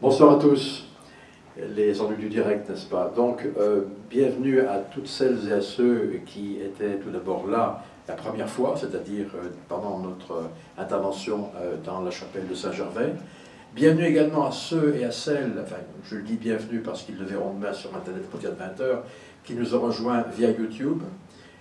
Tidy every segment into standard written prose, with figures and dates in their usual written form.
Bonsoir à tous, les ennuis du direct, n'est-ce pas? Donc, bienvenue à toutes celles et à ceux qui étaient tout d'abord là la première fois, c'est-à-dire pendant notre intervention dans la chapelle de Saint-Gervais. Bienvenue également à ceux et à celles, enfin, je le dis bienvenue parce qu'ils le verront demain sur Internet à partir de 20 h, qui nous ont rejoints via YouTube.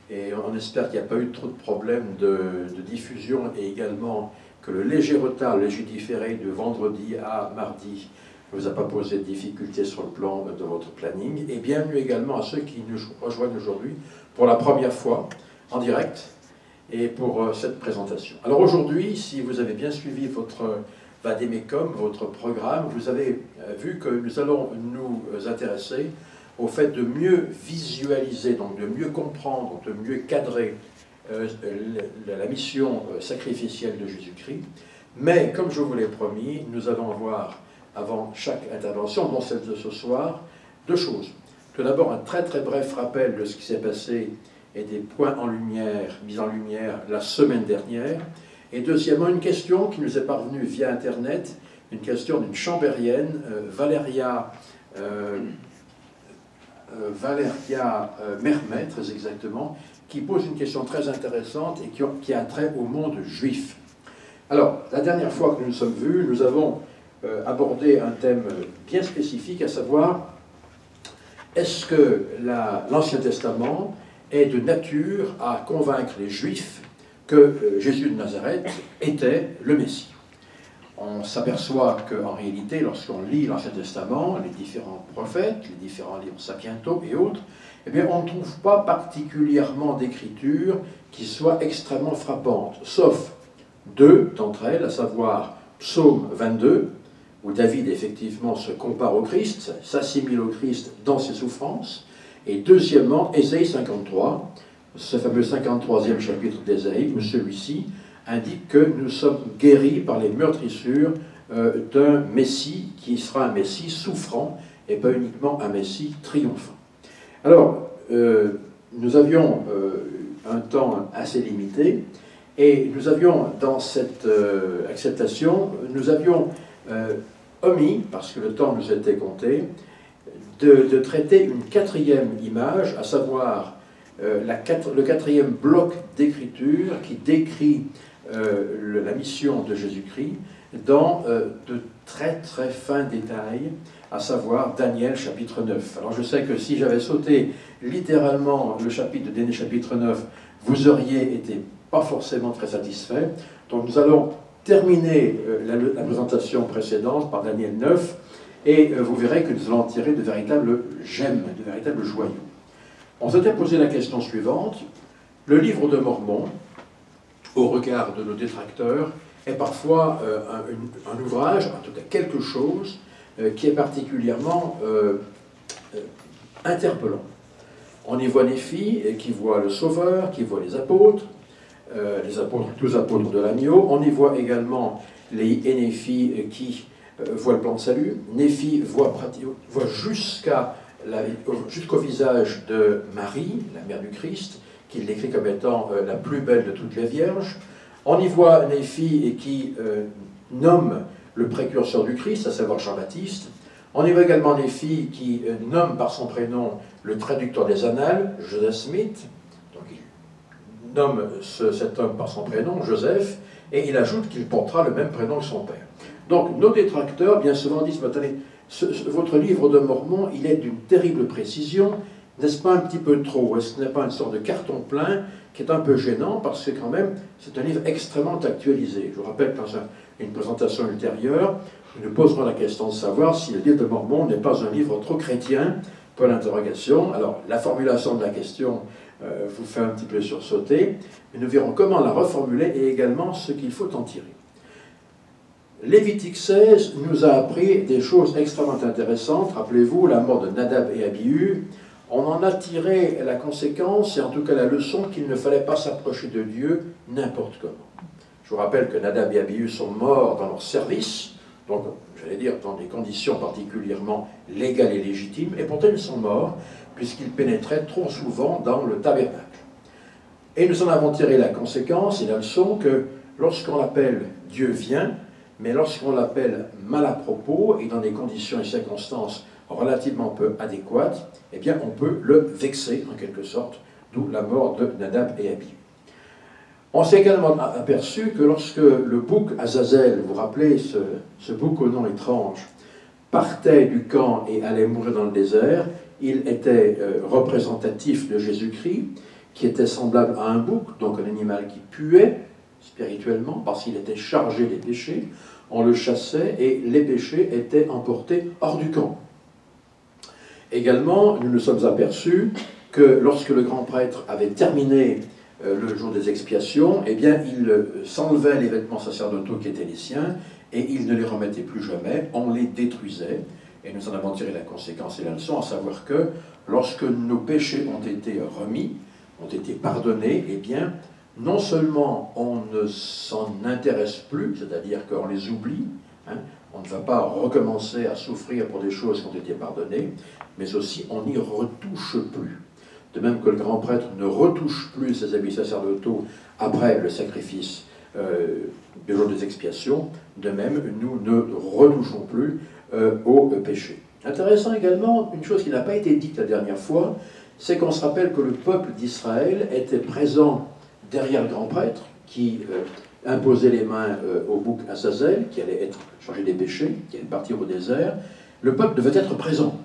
Et on espère qu'il n'y a pas eu trop de problèmes de diffusion et également que le léger retard, le léger différé de vendredi à mardi ne vous a pas posé de difficultés sur le plan de votre planning. Et bienvenue également à ceux qui nous rejoignent aujourd'hui pour la première fois en direct et pour cette présentation. Alors aujourd'hui, si vous avez bien suivi votre Vadémécum, votre programme, vous avez vu que nous allons nous intéresser au fait de mieux visualiser, donc de mieux comprendre, de mieux cadrer la mission sacrificielle de Jésus-Christ. Mais, comme je vous l'ai promis, nous allons voir, avant chaque intervention, dont celle de ce soir, deux choses. Tout d'abord, un très très bref rappel de ce qui s'est passé et des points en lumière, mis en lumière la semaine dernière. Et deuxièmement, une question qui nous est parvenue via Internet, une question d'une chambérienne, Valéria Mermet, très exactement, qui pose une question très intéressante et qui a trait au monde juif. Alors, la dernière fois que nous nous sommes vus, nous avons abordé un thème bien spécifique, à savoir, est-ce que l'Ancien Testament est de nature à convaincre les Juifs que Jésus de Nazareth était le Messie? On s'aperçoit qu'en réalité, lorsqu'on lit l'Ancien Testament, les différents prophètes, les différents livres sapientaux et autres, eh bien, on ne trouve pas particulièrement d'écriture qui soit extrêmement frappante, sauf deux d'entre elles, à savoir Psaume 22, où David, effectivement, se compare au Christ, s'assimile au Christ dans ses souffrances, et deuxièmement, Ésaïe 53, ce fameux 53e chapitre d'Ésaïe, où celui-ci indique que nous sommes guéris par les meurtrissures d'un Messie qui sera un Messie souffrant et pas uniquement un Messie triomphant. Alors, nous avions un temps assez limité et nous avions, dans cette acceptation, nous avions omis, parce que le temps nous était compté, de traiter une quatrième image, à savoir le quatrième bloc d'écriture qui décrit la mission de Jésus-Christ dans de très très fins détails, à savoir Daniel chapitre 9. Alors je sais que si j'avais sauté littéralement le chapitre de Daniel chapitre 9, vous auriez été pas forcément très satisfait. Donc nous allons terminer la présentation précédente par Daniel 9 et vous verrez que nous allons tirer de véritables gemmes, de véritables joyaux. On s'était posé la question suivante: le livre de Mormon, au regard de nos détracteurs, est parfois un ouvrage, en tout cas quelque chose, qui est particulièrement interpellant. On y voit Néphi qui voit le Sauveur, qui voit les apôtres, tous apôtres de l'agneau. On y voit également les Néphi qui voient le plan de salut. Néphi voit jusqu'au visage de Marie, la mère du Christ, qu'il décrit comme étant la plus belle de toutes les vierges. On y voit Néphi qui nomme le précurseur du Christ, à savoir Jean-Baptiste. On y voit également Néphi qui nomme par son prénom le traducteur des annales, Joseph Smith. Donc il nomme cet homme par son prénom, Joseph, et il ajoute qu'il portera le même prénom que son père. Donc nos détracteurs, bien souvent, disent, mais attendez, votre livre de Mormon, il est d'une terrible précision. N'est-ce pas un petit peu trop? Est-ce que ce n'est pas une sorte de carton plein qui est un peu gênant, parce que quand même, c'est un livre extrêmement actualisé. Je vous rappelle que dans une présentation ultérieure, nous nous poserons la question de savoir si le livre de Mormon n'est pas un livre trop chrétien, pour l'interrogation. Alors, la formulation de la question vous fait un petit peu sursauter, mais nous verrons comment la reformuler et également ce qu'il faut en tirer. Lévitique 16 nous a appris des choses extrêmement intéressantes. Rappelez-vous, la mort de Nadab et Abihu. On en a tiré la conséquence, et en tout cas la leçon, qu'il ne fallait pas s'approcher de Dieu n'importe comment. Je vous rappelle que Nadab et Abihu sont morts dans leur service, donc, j'allais dire, dans des conditions particulièrement légales et légitimes, et pourtant ils sont morts, puisqu'ils pénétraient trop souvent dans le tabernacle. Et nous en avons tiré la conséquence et la leçon que, lorsqu'on appelle Dieu vient, mais lorsqu'on l'appelle mal à propos et dans des conditions et circonstances relativement peu adéquates, eh bien on peut le vexer en quelque sorte, d'où la mort de Nadab et Abihu. On s'est également aperçu que lorsque le bouc Azazel, vous vous rappelez ce bouc au nom étrange, partait du camp et allait mourir dans le désert, il était représentatif de Jésus-Christ, qui était semblable à un bouc, donc un animal qui puait spirituellement, parce qu'il était chargé des péchés. On le chassait et les péchés étaient emportés hors du camp. Également, nous nous sommes aperçus que lorsque le grand prêtre avait terminé le jour des expiations, eh bien, il s'enlevait les vêtements sacerdotaux qui étaient les siens et il ne les remettait plus jamais, on les détruisait. Et nous en avons tiré la conséquence et la leçon, à savoir que lorsque nos péchés ont été remis, ont été pardonnés, eh bien, non seulement on ne s'en intéresse plus, c'est-à-dire qu'on les oublie, hein, on ne va pas recommencer à souffrir pour des choses qui ont été pardonnées, mais aussi on n'y retouche plus. De même que le grand prêtre ne retouche plus ses habits sacerdotaux après le sacrifice du jour des expiations, de même nous ne retouchons plus au péché. Intéressant également, une chose qui n'a pas été dite la dernière fois, c'est qu'on se rappelle que le peuple d'Israël était présent derrière le grand prêtre, qui imposait les mains au bouc Azazel, qui allait être chargé des péchés, qui allait partir au désert. Le peuple devait être présent.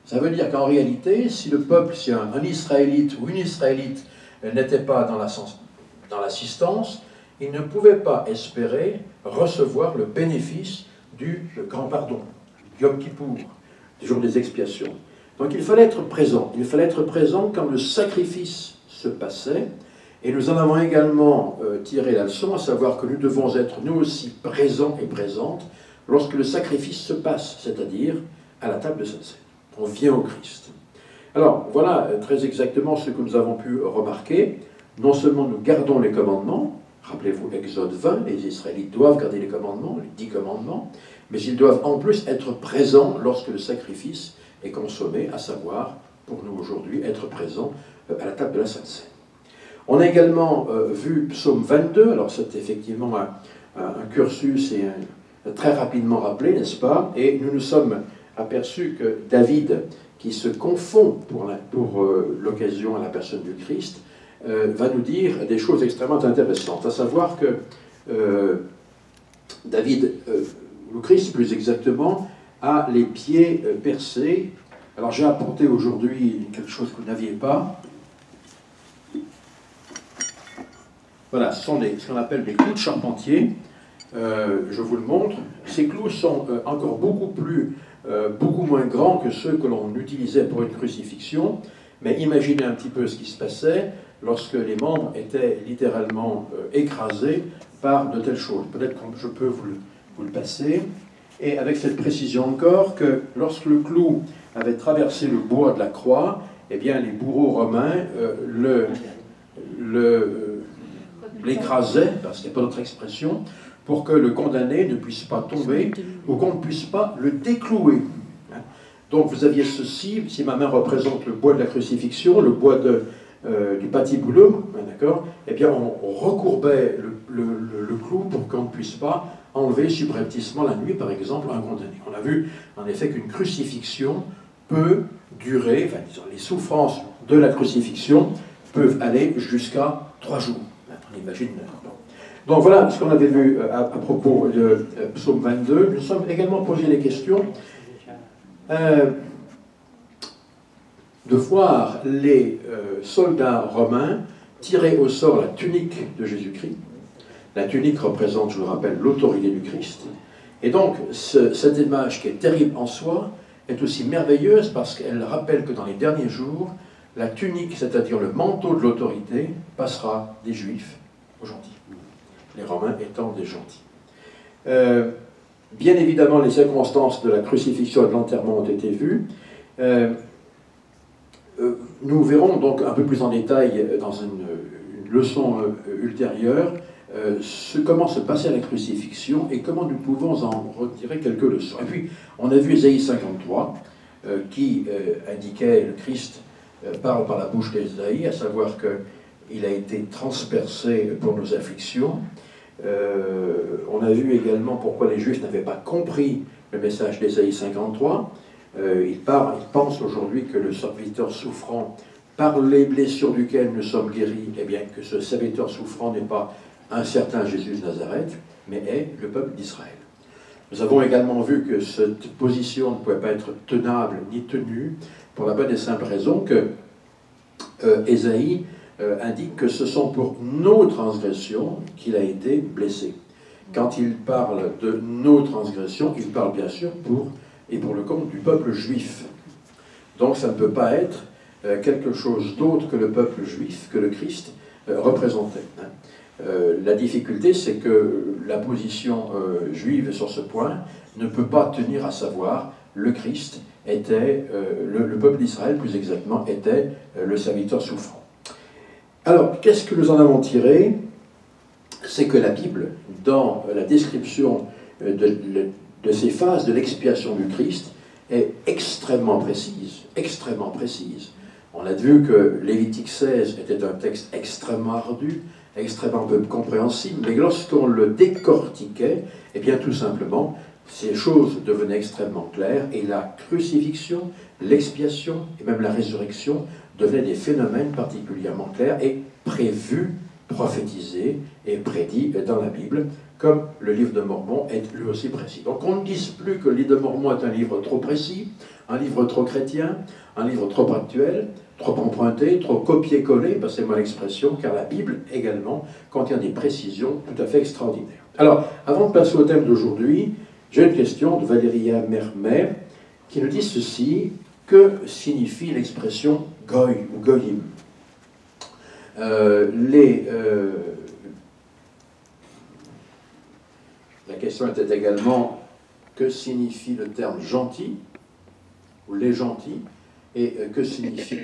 Ça veut dire qu'en réalité, si le peuple, si un Israélite ou une Israélite n'était pas dans l'assistance, il ne pouvait pas espérer recevoir le bénéfice du grand pardon, du Yom Kippour, du jour des expiations. Donc il fallait être présent. Il fallait être présent quand le sacrifice se passait. Et nous en avons également tiré la leçon, à savoir que nous devons être nous aussi présents et présentes lorsque le sacrifice se passe, c'est-à-dire à la table de Sainte Seine. On vient au Christ. Alors, voilà très exactement ce que nous avons pu remarquer. Non seulement nous gardons les commandements, rappelez-vous Exode 20, les Israélites doivent garder les commandements, les 10 commandements, mais ils doivent en plus être présents lorsque le sacrifice est consommé, à savoir, pour nous aujourd'hui, être présents à la table de la Sainte Seine. On a également vu Psaume 22, alors c'est effectivement un cursus et très rapidement rappelé, n'est-ce pas? Et nous nous sommes aperçus que David, qui se confond pour l'occasion à la personne du Christ, va nous dire des choses extrêmement intéressantes, à savoir que David, le Christ plus exactement, a les pieds percés. Alors j'ai apporté aujourd'hui quelque chose que vous n'aviez pas. Voilà, ce sont ce qu'on appelle des clous de charpentier. Je vous le montre. Ces clous sont encore beaucoup moins grands que ceux que l'on utilisait pour une crucifixion. Mais imaginez un petit peu ce qui se passait lorsque les membres étaient littéralement écrasés par de telles choses. Peut-être que je peux vous le passer. Et avec cette précision encore que lorsque le clou avait traversé le bois de la croix, eh bien les bourreaux romains l'écrasaient, parce qu'il n'y a pas d'autre expression, pour que le condamné ne puisse pas tomber ou qu'on ne puisse pas le déclouer. Donc vous aviez ceci, si ma main représente le bois de la crucifixion, le bois du patibulum, d'accord, eh bien on recourbait le clou pour qu'on ne puisse pas enlever subrepticement la nuit, par exemple, un condamné. On a vu en effet qu'une crucifixion peut durer, enfin disons, les souffrances de la crucifixion peuvent aller jusqu'à 3 jours. On imagine. Donc voilà ce qu'on avait vu à propos de Psaume 22. Nous sommes également posé les questions de voir les soldats romains tirer au sort la tunique de Jésus-Christ. La tunique représente, je le rappelle, l'autorité du Christ. Et donc, cette image qui est terrible en soi est aussi merveilleuse parce qu'elle rappelle que dans les derniers jours, la tunique, c'est-à-dire le manteau de l'autorité, passera des Juifs aux gentils. Les Romains étant des gentils. Bien évidemment, les circonstances de la crucifixion et de l'enterrement ont été vues. Nous verrons donc un peu plus en détail dans une leçon ultérieure comment se passait la crucifixion et comment nous pouvons en retirer quelques leçons. Et puis, on a vu Ésaïe 53 qui indiquait le Christ parle par la bouche d'Ésaïe, à savoir qu'il a été transpercé pour nos afflictions, On a vu également pourquoi les Juifs n'avaient pas compris le message d'Ésaïe 53. Ils pensent aujourd'hui que le serviteur souffrant, par les blessures duquel nous sommes guéris, eh bien que ce serviteur souffrant n'est pas un certain Jésus de Nazareth, mais est le peuple d'Israël. Nous avons également vu que cette position ne pouvait pas être tenable ni tenue pour la bonne et simple raison que Ésaïe indique que ce sont pour nos transgressions qu'il a été blessé. Quand il parle de nos transgressions, il parle bien sûr pour le compte du peuple juif. Donc ça ne peut pas être quelque chose d'autre que le peuple juif, que le Christ représentait. La difficulté, c'est que la position juive sur ce point ne peut pas tenir à savoir le Christ était, le peuple d'Israël plus exactement, était le serviteur souffrant. Alors, qu'est-ce que nous en avons tiré? C'est que la Bible, dans la description de ces phases de l'expiation du Christ, est extrêmement précise, extrêmement précise. On a vu que Lévitique 16 était un texte extrêmement ardu, extrêmement peu compréhensible, mais lorsqu'on le décortiquait, eh bien tout simplement, ces choses devenaient extrêmement claires, et la crucifixion, l'expiation et même la résurrection devenaient des phénomènes particulièrement clairs et prévus, prophétisés et prédits dans la Bible, comme le livre de Mormon est lui aussi précis. Donc on ne dise plus que le livre de Mormon est un livre trop précis, un livre trop chrétien, un livre trop actuel, trop emprunté, trop copié-collé, passez-moi l'expression, car la Bible également contient des précisions tout à fait extraordinaires. Alors, avant de passer au thème d'aujourd'hui, j'ai une question de Valéria Mermet qui nous dit ceci: que signifie l'expression goy ou goyim? La question était également: que signifie le terme gentil ou les gentils, et que signifie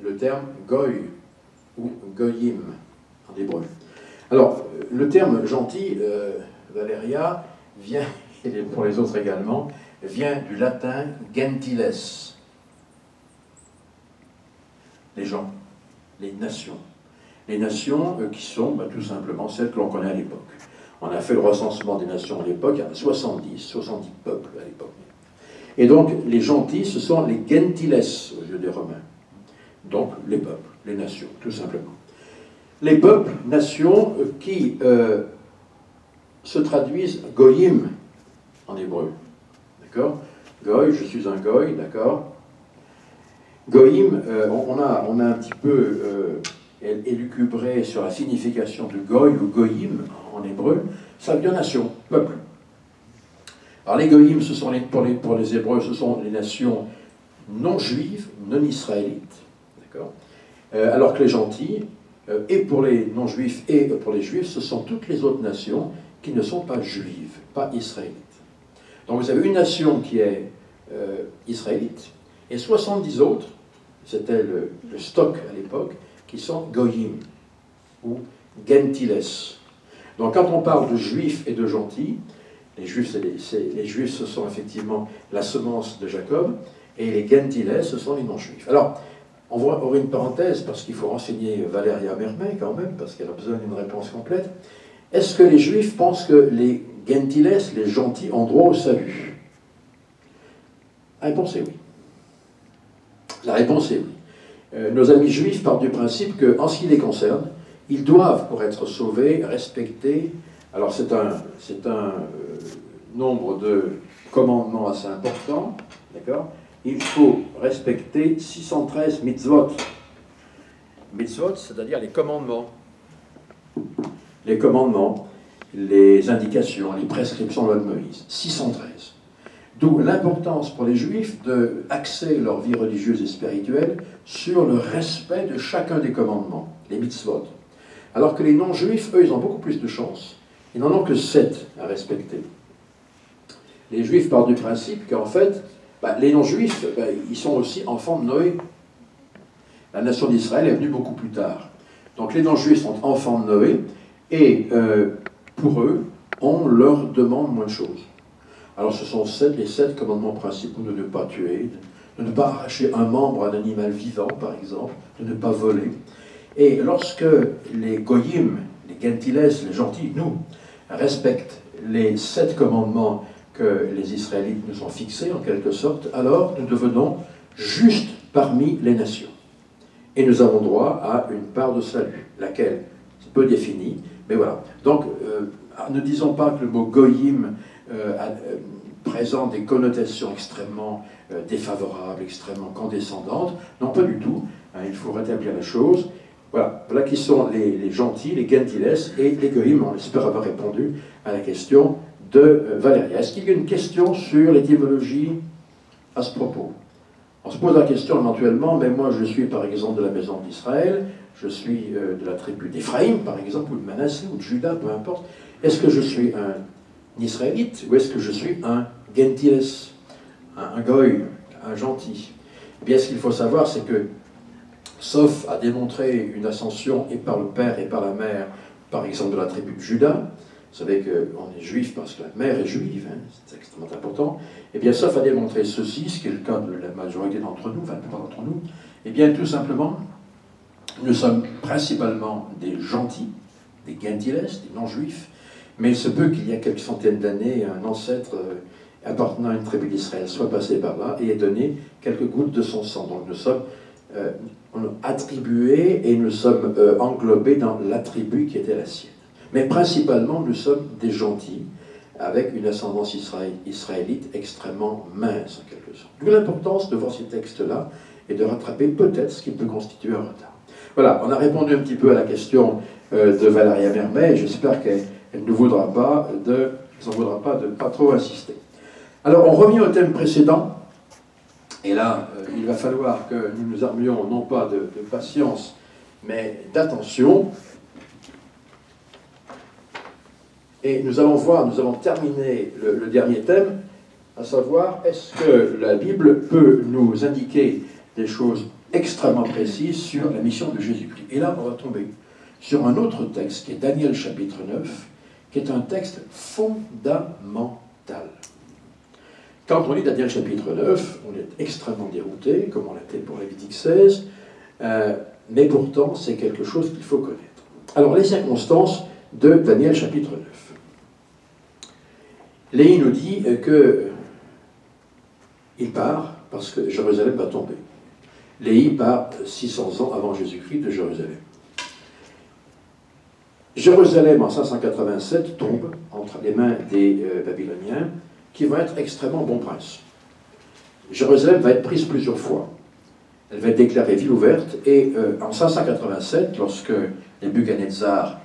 le terme goy ou goyim en hébreu? Alors, le terme gentil, Valéria, vient, et pour les autres également, vient du latin gentiles, les gens, les nations. Les nations qui sont tout simplement celles que l'on connaît à l'époque. On a fait le recensement des nations à l'époque, il y en a 70 peuples à l'époque. Et donc, les gentils, ce sont les gentiles aux yeux des Romains. Donc, les peuples, les nations, tout simplement. Les peuples, nations, qui se traduisent goyim en hébreu. D'accord? Goy, je suis un goy, d'accord? Goyim, on a un petit peu élucubré sur la signification de goy ou goyim en hébreu. Ça veut dire nation, peuple. Alors les goyim, ce sont pour les Hébreux, ce sont les nations non juives, non israélites. D'accord? Alors que les gentils, et pour les non-juifs et pour les juifs, ce sont toutes les autres nations qui ne sont pas juives, pas israélites. Donc vous avez une nation qui est israélite, et 70 autres, c'était le stock à l'époque, qui sont goyim, ou gentiles. Donc quand on parle de juifs et de gentils, les juifs, ce sont effectivement la semence de Jacob, et les gentiles, ce sont les non-juifs. Alors, on va ouvrir une parenthèse, parce qu'il faut renseigner Valéria Mermet quand même, parce qu'elle a besoin d'une réponse complète. Est-ce que les juifs pensent que les gentiles, les gentils, ont droit au salut? La réponse est oui. La réponse est oui. Nos amis juifs partent du principe qu'en ce qui les concerne, ils doivent, pour être sauvés, respecter... Alors c'est un nombre de commandements assez important, d'accord? Il faut respecter 613 mitzvot. Mitzvot, c'est-à-dire les commandements. Les commandements, les indications, les prescriptions de la loi de Moïse. 613. D'où l'importance pour les Juifs d'axer leur vie religieuse et spirituelle sur le respect de chacun des commandements, les mitzvot. Alors que les non-Juifs, eux, ils ont beaucoup plus de chance. Ils n'en ont que 7 à respecter. Les Juifs partent du principe qu'en fait, les non-Juifs, ils sont aussi enfants de Noé. La nation d'Israël est venue beaucoup plus tard. Donc les non-Juifs sont enfants de Noé, et pour eux, on leur demande moins de choses. Alors ce sont les 7 commandements principaux: de ne pas tuer, de ne pas arracher un membre à un animal vivant, par exemple, de ne pas voler. Et lorsque les goyim, les gentiles, les gentils, nous, respectent les 7 commandements que les Israélites nous ont fixés, en quelque sorte, alors nous devenons justes parmi les nations. Et nous avons droit à une part de salut, laquelle c'est peu définie, mais voilà. Donc, ne disons pas que le mot goyim présente des connotations extrêmement défavorables, extrêmement condescendantes. Non, pas du tout. Il faut rétablir la chose. Voilà, voilà qui sont les gentils, les gentiles, et les goyim. On espère avoir répondu à la question de Valéria. Est-ce qu'il y a une question sur l'étymologie à ce propos? On se pose la question éventuellement, mais moi je suis par exemple de la maison d'Israël, je suis de la tribu d'Éphraïm par exemple, ou de Manassé, ou de Juda, peu importe. Est-ce que je suis un Israélite, ou est-ce que je suis un gentiles, un goy, un gentil? Eh bien, ce qu'il faut savoir, c'est que, sauf à démontrer une ascension et par le père et par la mère, par exemple de la tribu de Juda, vous savez qu'on est juif parce que la mère est juive, hein, c'est extrêmement important. Eh bien, sauf à démontrer ceci, ce qui est le cas de la majorité d'entre nous, enfin, la plupart d'entre nous, eh bien, tout simplement, nous sommes principalement des gentils, des gentiles, des non-juifs, mais il se peut qu'il y a quelques centaines d'années, un ancêtre appartenant à une tribu d'Israël soit passé par là et ait donné quelques gouttes de son sang. Donc, nous sommes attribués et nous sommes englobés dans l'attribut qui était la sienne. Mais principalement, nous sommes des gentils, avec une ascendance israélite extrêmement mince, en quelque sorte. D'où l'importance de voir ces textes-là et de rattraper peut-être ce qui peut constituer un retard. Voilà, on a répondu un petit peu à la question de Valéria Mermet, j'espère qu'elle ne voudra pas de pas trop insister. Alors, on revient au thème précédent, et là, il va falloir que nous nous armions non pas de patience, mais d'attention. Et nous allons voir, nous allons terminer le dernier thème, à savoir, est-ce que la Bible peut nous indiquer des choses extrêmement précises sur la mission de Jésus-Christ? Et là, on va tomber sur un autre texte, qui est Daniel chapitre 9, qui est un texte fondamental. Quand on lit Daniel chapitre 9, on est extrêmement dérouté, comme on l'était pour Lévitique 16, mais pourtant, c'est quelque chose qu'il faut connaître. Alors, les circonstances de Daniel chapitre 9. Léhi nous dit qu'il part parce que Jérusalem va tomber. Léhi part 600 ans avant Jésus-Christ de Jérusalem. Jérusalem, en 587, tombe entre les mains des Babyloniens, qui vont être extrêmement bons princes. Jérusalem va être prise plusieurs fois. Elle va être déclarée ville ouverte, et en 587, lorsque Nebuchadnezzar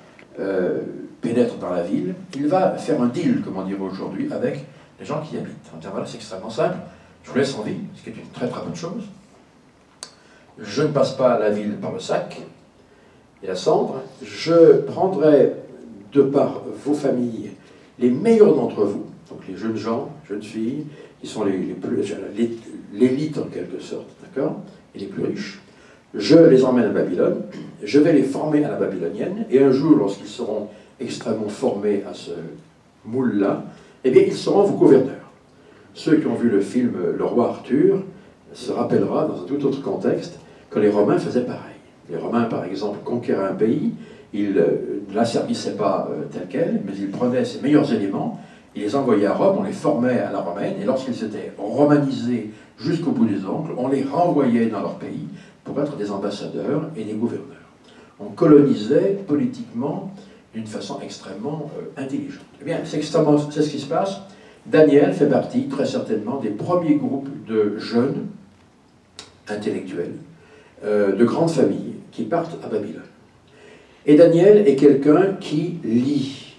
pénètre dans la ville, il va faire un deal, comme on dirait aujourd'hui, avec les gens qui y habitent. On dit, voilà, c'est extrêmement simple, je vous laisse en vie, ce qui est une très très bonne chose. Je ne passe pas la ville par le sac et la cendre, je prendrai de par vos familles les meilleurs d'entre vous, donc les jeunes gens, jeunes filles, qui sont l'élite en quelque sorte, d'accord, et les plus riches. Je les emmène à Babylone, je vais les former à la babylonienne, et un jour, lorsqu'ils seront extrêmement formés à ce moule-là, eh bien, ils seront vos gouverneurs. Ceux qui ont vu le film Le Roi Arthur se rappellera, dans un tout autre contexte, que les Romains faisaient pareil. Les Romains, par exemple, conquéraient un pays, ils ne l'asservissaient pas tel quel, mais ils prenaient ses meilleurs éléments, ils les envoyaient à Rome, on les formait à la romaine, et lorsqu'ils étaient romanisés jusqu'au bout des ongles, on les renvoyait dans leur pays pour être des ambassadeurs et des gouverneurs. On colonisait politiquement d'une façon extrêmement intelligente. Eh bien, c'est ce qui se passe. Daniel fait partie, très certainement, des premiers groupes de jeunes intellectuels, de grandes familles, qui partent à Babylone. Et Daniel est quelqu'un qui lit.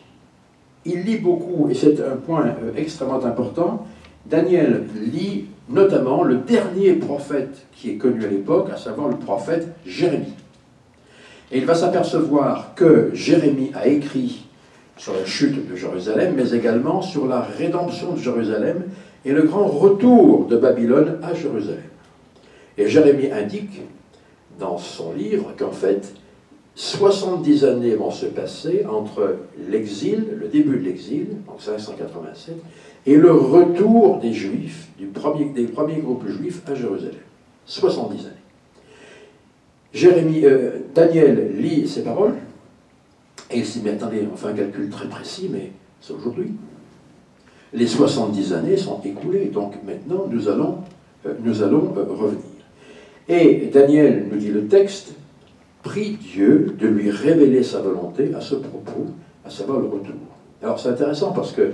Il lit beaucoup, et c'est un point extrêmement important. Daniel lit notamment le dernier prophète qui est connu à l'époque, à savoir le prophète Jérémie. Et il va s'apercevoir que Jérémie a écrit sur la chute de Jérusalem, mais également sur la rédemption de Jérusalem et le grand retour de Babylone à Jérusalem. Et Jérémie indique dans son livre qu'en fait, 70 années vont se passer entre l'exil, le début de l'exil, en 587, et le retour des Juifs, des premiers groupes juifs à Jérusalem. 70 années. Daniel lit ces paroles, Et il s'est dit, mais attendez, on fait un calcul très précis, mais c'est aujourd'hui. Les 70 années sont écoulées, donc maintenant nous allons revenir. Et Daniel, nous dit le texte, prie Dieu de lui révéler sa volonté à ce propos, à savoir le retour. Alors c'est intéressant parce que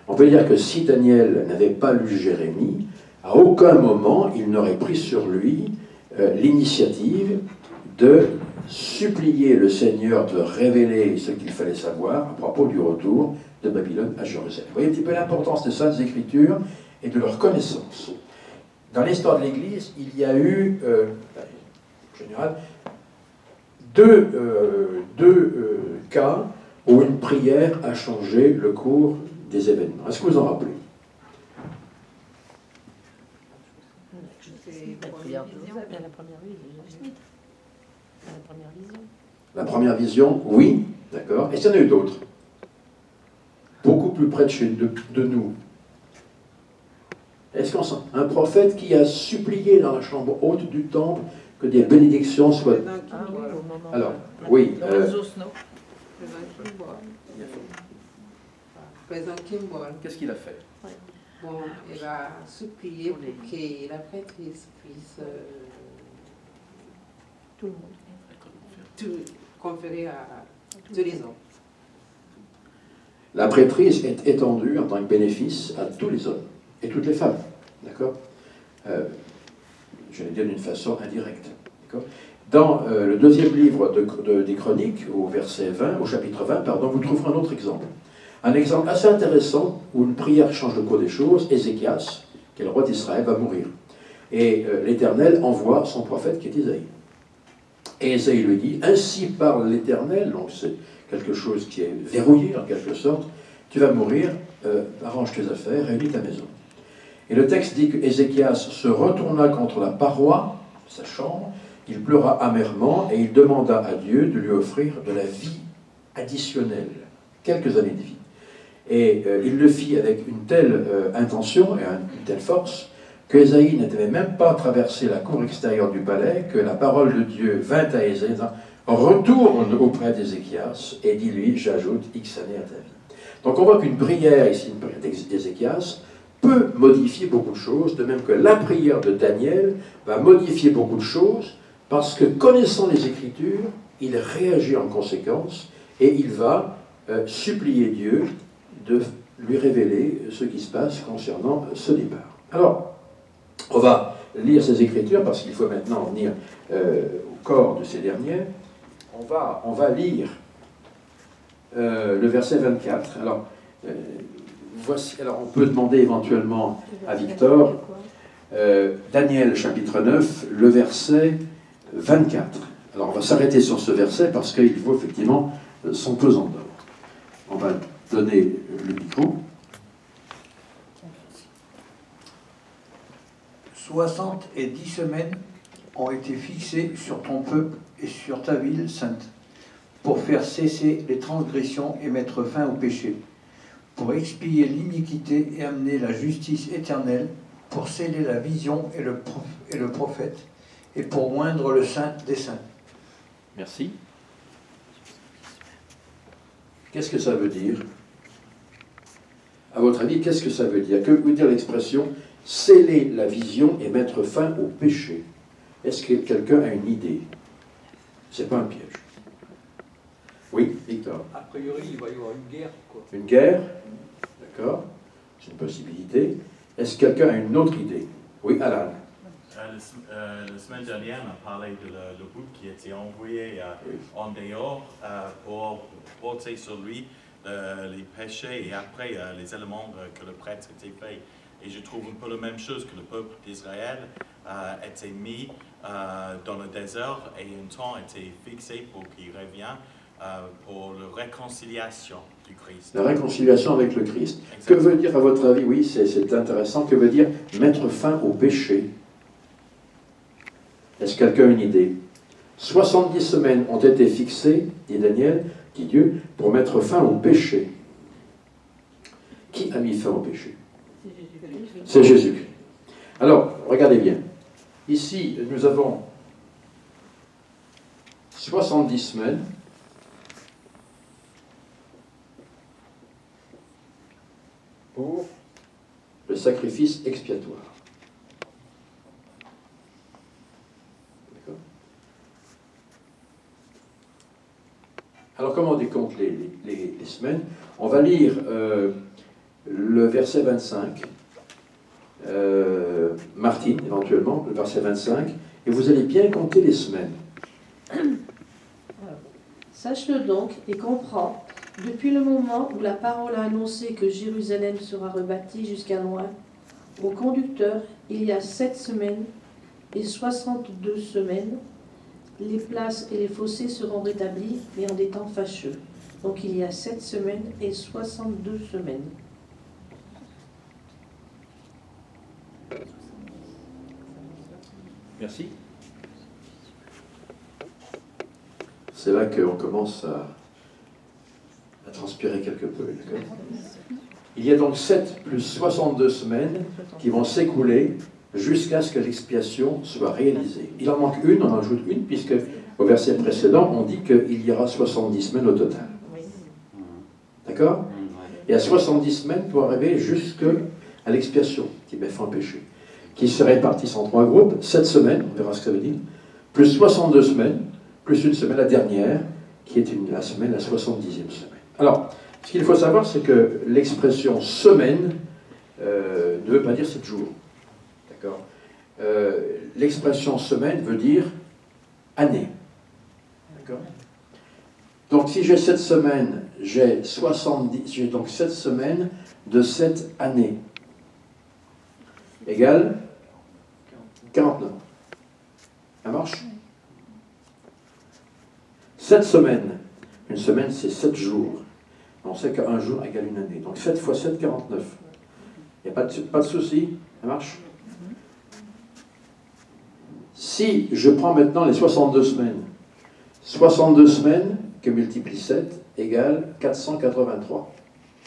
on peut dire que si Daniel n'avait pas lu Jérémie, à aucun moment il n'aurait pris sur lui l'initiative de supplier le Seigneur de révéler ce qu'il fallait savoir à propos du retour de Babylone à Jérusalem. Vous voyez un petit peu l'importance des Saintes Écritures et de leur connaissance. Dans l'histoire de l'Église, il y a eu, en général, deux cas où une prière a changé le cours des événements. Est-ce que vous en rappelez? La première vision, oui, d'accord. Et il y en a eu d'autres. Beaucoup plus près de nous. Est-ce qu'on sent un prophète qui a supplié dans la chambre haute du temple que des bénédictions soient... Alors, oui. Qu'est-ce qu'il a fait? Bon, il a supplié pour que la prêtrise puisse tout le monde conférer à tous les hommes. La prêtrise est étendue en tant que bénéfice à tous les hommes et toutes les femmes, d'accord? Je l'ai dit d'une façon indirecte, d'accord? Dans le deuxième livre des Chroniques, au chapitre 20, pardon, vous trouverez un autre exemple. Un exemple assez intéressant où une prière change le cours des choses. Ézéchias, qui est le roi d'Israël, va mourir. Et l'Éternel envoie son prophète qui est Isaïe. Et Isaïe lui dit, ainsi parle l'Éternel, donc c'est quelque chose qui est verrouillé en quelque sorte, tu vas mourir, arrange tes affaires, réunis ta maison. Et le texte dit que Ézéchias se retourna contre la paroi de sa chambre, il pleura amèrement et il demanda à Dieu de lui offrir de la vie additionnelle, quelques années de vie. Et il le fit avec une telle intention et une telle force que Ésaïe n'avait même pas traversé la cour extérieure du palais, que la parole de Dieu vint à Ésaïe, retourne auprès d'Ézéchias et dis-lui, j'ajoute X années à ta vie. Donc on voit qu'une prière, ici une prière d'Ézéchias, peut modifier beaucoup de choses, de même que la prière de Daniel va modifier beaucoup de choses, parce que connaissant les Écritures, il réagit en conséquence et il va supplier Dieu de lui révéler ce qui se passe concernant ce départ. Alors, on va lire ces Écritures, parce qu'il faut maintenant venir au corps de ces dernières. On va lire le verset 24. Alors, voici, alors, on peut demander éventuellement à Victor, Daniel chapitre 9, le verset 24. Alors, on va s'arrêter sur ce verset parce qu'il vaut effectivement son pesant d'or. On va donner le micro. 70 semaines ont été fixées sur ton peuple et sur ta ville sainte, pour faire cesser les transgressions et mettre fin au péché, pour expier l'iniquité et amener la justice éternelle, pour sceller la vision et le prophète, et pour oindre le saint des saints. Merci. Qu'est-ce que ça veut dire? À votre avis, qu'est-ce que ça veut dire? Que veut dire l'expression « sceller la vision et mettre fin au péché » ? Est-ce que quelqu'un a une idée? C'est pas un piège. Oui, Victor. A priori, il va y avoir une guerre, quoi. Une guerre? D'accord. C'est une possibilité. Est-ce que quelqu'un a une autre idée? Oui, Alan. La semaine dernière, on a parlé de le bouc qui était envoyé en dehors pour porter sur lui les péchés et après les éléments que le prêtre était fait. Et je trouve un peu la même chose que le peuple d'Israël était mis dans le désert et un temps était fixé pour qu'il revienne pour la réconciliation du Christ. La réconciliation avec le Christ. Exactement. Que veut dire, à votre avis, oui, c'est intéressant, que veut dire mettre fin au péché? Est-ce que quelqu'un a une idée? 70 semaines ont été fixées, dit Daniel, dit Dieu, pour mettre fin au péché. Qui a mis fin au péché? C'est Jésus. Alors, regardez bien. Ici, nous avons 70 semaines le sacrifice expiatoire. D'accord? Alors, comment on décompte les semaines? On va lire le verset 25, Martine, éventuellement, le verset 25, et vous allez bien compter les semaines. Sache-le donc et comprends, depuis le moment où la parole a annoncé que Jérusalem sera rebâtie jusqu'à loin, au conducteur, il y a 7 semaines et 62 semaines, les places et les fossés seront rétablis, mais en des temps fâcheux. Donc il y a 7 semaines et 62 semaines. Merci. C'est là qu'on commence à transpirer quelque peu. Il y a donc 7 plus 62 semaines qui vont s'écouler jusqu'à ce que l'expiation soit réalisée. Il en manque une, on en ajoute une, puisque au verset précédent, on dit qu'il y aura 70 semaines au total. D'accord? Et à 70 semaines pour arriver jusqu'à l'expiation, qui met fin au péché, qui se répartissent en 3 groupes, 7 semaines, on verra ce que ça veut dire, plus 62 semaines, plus une semaine, la dernière, qui est la 70e semaine. Alors, ce qu'il faut savoir, c'est que l'expression semaine ne veut pas dire 7 jours. D'accord? L'expression semaine veut dire année. D'accord? Donc, si j'ai 7 semaines, j'ai donc 7 semaines de 7 années. Égale 49. Ça marche? 7 semaines. Une semaine, c'est 7 jours. On sait qu'un jour égale une année. Donc 7 fois 7, 49. Il n'y a pas de souci? Ça marche? Si je prends maintenant les 62 semaines que multiplie 7 égale 483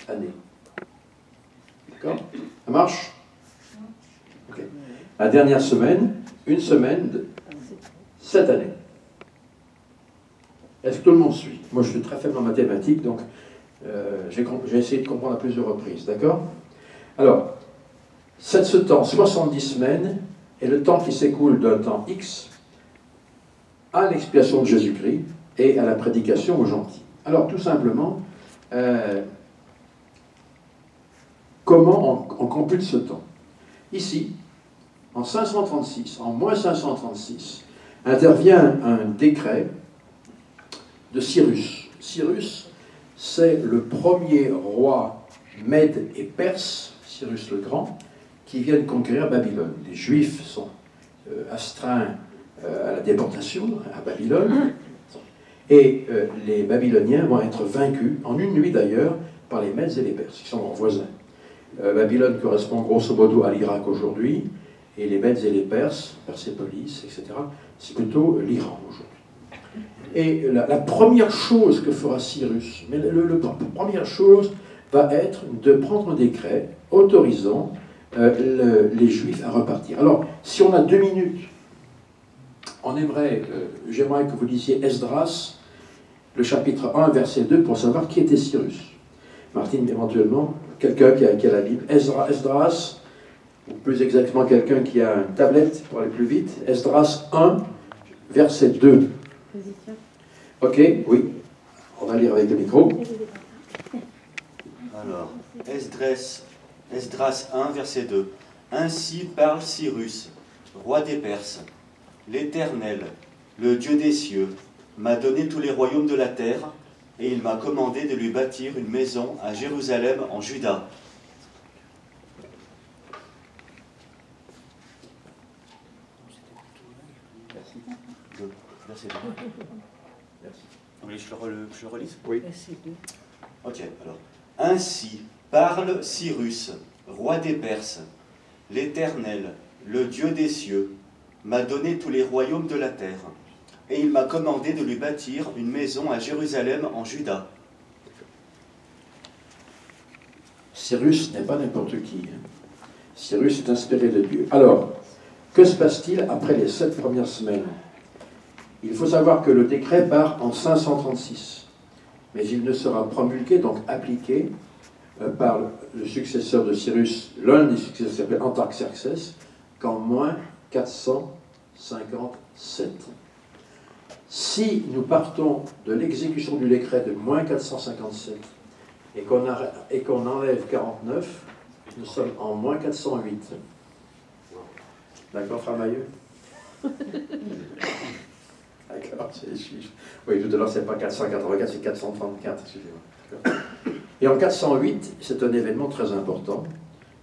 années. D'accord? Ça marche? Ok. La dernière semaine, une semaine de 7 années. Est-ce que tout le monde suit? Moi, je suis très faible en mathématiques, donc j'ai essayé de comprendre à plusieurs reprises. D'accord? Alors, ce temps, 70 semaines, est le temps qui s'écoule d'un temps X à l'expiation de Jésus-Christ et à la prédication aux gentils. Alors, tout simplement, comment on compute ce temps? Ici, en 536, en moins 536, intervient un décret de Cyrus. Cyrus, c'est le premier roi Mède et Perse, Cyrus le Grand, qui viennent conquérir Babylone. Les Juifs sont astreints à la déportation à Babylone, et les Babyloniens vont être vaincus, en une nuit d'ailleurs, par les Mèdes et les Perses, qui sont leurs voisins. Babylone correspond grosso modo à l'Irak aujourd'hui, et les Mèdes et les Perses, Persépolis, etc., c'est plutôt l'Iran aujourd'hui. Et la première chose que fera Cyrus, mais la première chose va être de prendre un décret autorisant les Juifs à repartir. Alors, si on a 2 minutes, j'aimerais que vous lisiez Esdras, le chapitre 1, verset 2, pour savoir qui était Cyrus. Martine, éventuellement, quelqu'un qui a la Bible. Esdras, ou plus exactement quelqu'un qui a une tablette pour aller plus vite. Esdras 1, verset 2. Ok, oui. On va lire avec le micro. Alors, Esdras 1, verset 2. Ainsi parle Cyrus, roi des Perses. L'Éternel, le Dieu des cieux, m'a donné tous les royaumes de la terre, et il m'a commandé de lui bâtir une maison à Jérusalem en Juda. Verset 2. Merci. Vous voulez que je le relise? Oui. Ok, alors. Ainsi parle Cyrus, roi des Perses. L'Éternel, le Dieu des cieux, m'a donné tous les royaumes de la terre, et il m'a commandé de lui bâtir une maison à Jérusalem en Juda. Cyrus n'est pas n'importe qui. Cyrus est inspiré de Dieu. Alors, que se passe-t-il après les 7 premières semaines? Il faut savoir que le décret part en 536, mais il ne sera promulgué, donc appliqué, par le successeur de Cyrus, l'un des successeurs qui s'appelle Antarxerxès, qu'en moins 457. Si nous partons de l'exécution du décret de moins 457 et qu'on enlève 49, nous sommes en moins 408. D'accord, Framailleux? D'accord, c'est les chiffres. Oui, tout à l'heure, c'est pas 484, c'est 434, excusez-moi. Et en 408, c'est un événement très important,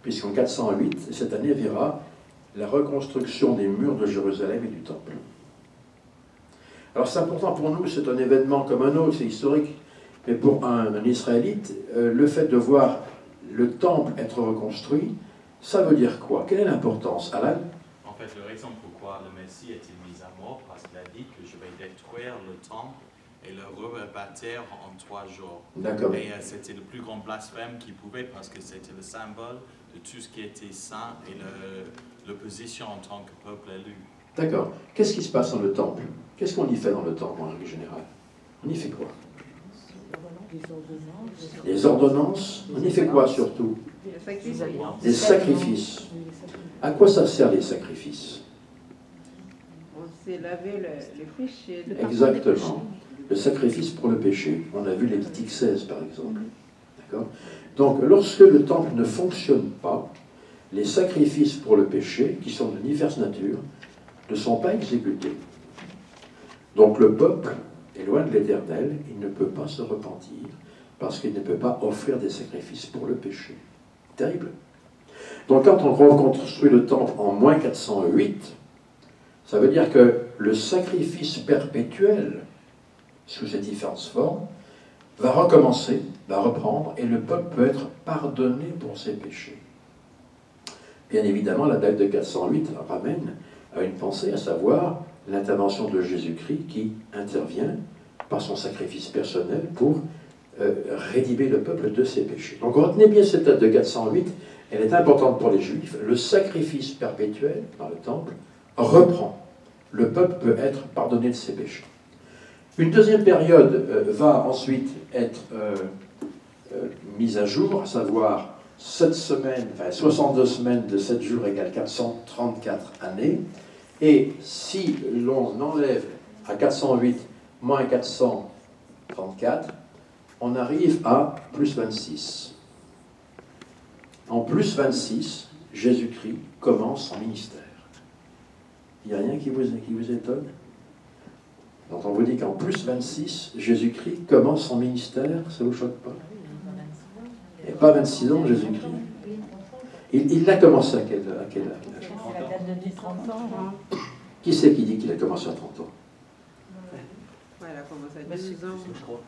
puisqu'en 408, cette année verra la reconstruction des murs de Jérusalem et du Temple. Alors c'est important pour nous, c'est un événement comme un autre, c'est historique, mais pour un Israélite, le fait de voir le Temple être reconstruit, ça veut dire quoi? Quelle est l'importance, Alan? En fait, la raison pourquoi le Messie est-il mis à mort, parce qu'il a dit que je vais détruire le temple et le rebâtir en 3 jours. D'accord. Et c'était le plus grand blasphème qu'il pouvait, parce que c'était le symbole de tout ce qui était saint et l'opposition en tant que peuple élu. D'accord. Qu'est-ce qui se passe dans le Temple? Qu'est-ce qu'on y fait dans le Temple, en règle générale? On y fait quoi? Les ordonnances. On y fait quoi, surtout? Des sacrifices. À quoi ça sert, les sacrifices? On s'est lavé les péchés. Exactement. Le sacrifice pour le péché. On a vu Lévitique 16, par exemple. D'accord? Donc, lorsque le temple ne fonctionne pas, les sacrifices pour le péché, qui sont de diverses natures, ne sont pas exécutés. Donc, le peuple est loin de l'Éternel, il ne peut pas se repentir, parce qu'il ne peut pas offrir des sacrifices pour le péché. Terrible. Donc, quand on reconstruit le temple en moins 408, ça veut dire que le sacrifice perpétuel, sous ses différentes formes, va recommencer, va reprendre, et le peuple peut être pardonné pour ses péchés. Bien évidemment, la date de 408 ramène à une pensée, à savoir l'intervention de Jésus-Christ qui intervient par son sacrifice personnel pour rédimer le peuple de ses péchés. Donc retenez bien cette date de 408, elle est importante pour les Juifs. Le sacrifice perpétuel dans le temple reprend. Le peuple peut être pardonné de ses péchés. Une deuxième période va ensuite être mise à jour, à savoir 7 semaines, enfin 62 semaines de 7 jours égale 434 années. Et si l'on enlève à 408 moins 434, on arrive à plus 26. En plus 26, Jésus-Christ commence son ministère. Il n'y a rien qui vous étonne? Quand on vous dit qu'en plus 26, Jésus-Christ commence son ministère, ça ne vous choque pas? Et pas 26 ans, Jésus-Christ. Il l'a commencé à quel âge? C'est la date de 30 ans. Qui c'est qui dit qu'il a commencé à 30 ans? Ouais, elle a commencé à 12 ans. Je crois.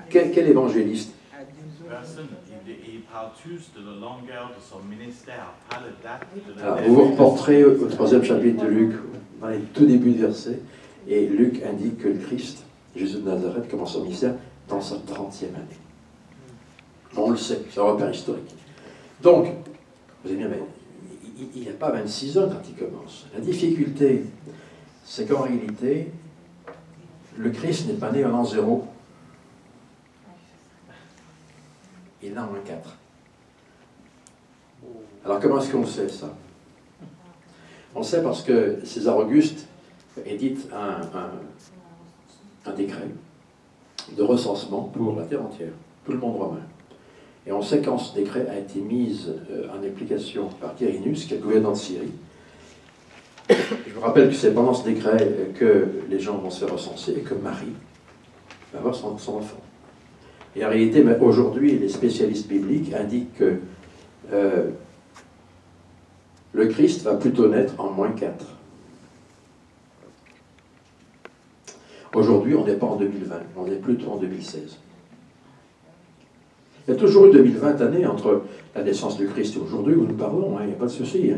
Quel évangéliste? À 12 ans. Personne, il parle tous de la longueur de son ministère, pas la date de la Alors, vous vous reporterez au 3e chapitre de Luc, dans les tout débuts de verset, et Luc indique que le Christ, Jésus de Nazareth, commence son ministère dans sa 30e année. On le sait, c'est un repère historique. Donc, vous allez dire, mais il n'y a pas 26 ans quand il commence. La difficulté, c'est qu'en réalité, le Christ n'est pas né en l'an 0. Il est né en l'an 4. Alors comment est-ce qu'on sait ça? On le sait parce que César Auguste édite un décret de recensement pour la terre entière, tout le monde romain. Et on sait quand ce décret a été mis en application par Quirinus, qui est le gouverneur de Syrie. Je vous rappelle que c'est pendant ce décret que les gens vont se faire recenser et que Marie va avoir son enfant. Et en réalité, aujourd'hui, les spécialistes bibliques indiquent que le Christ va plutôt naître en moins 4. Aujourd'hui, on n'est pas en 2020, on est plutôt en 2016. Il y a toujours eu 2020 années entre la naissance du Christ et aujourd'hui où nous parlons, il n'y a pas de souci.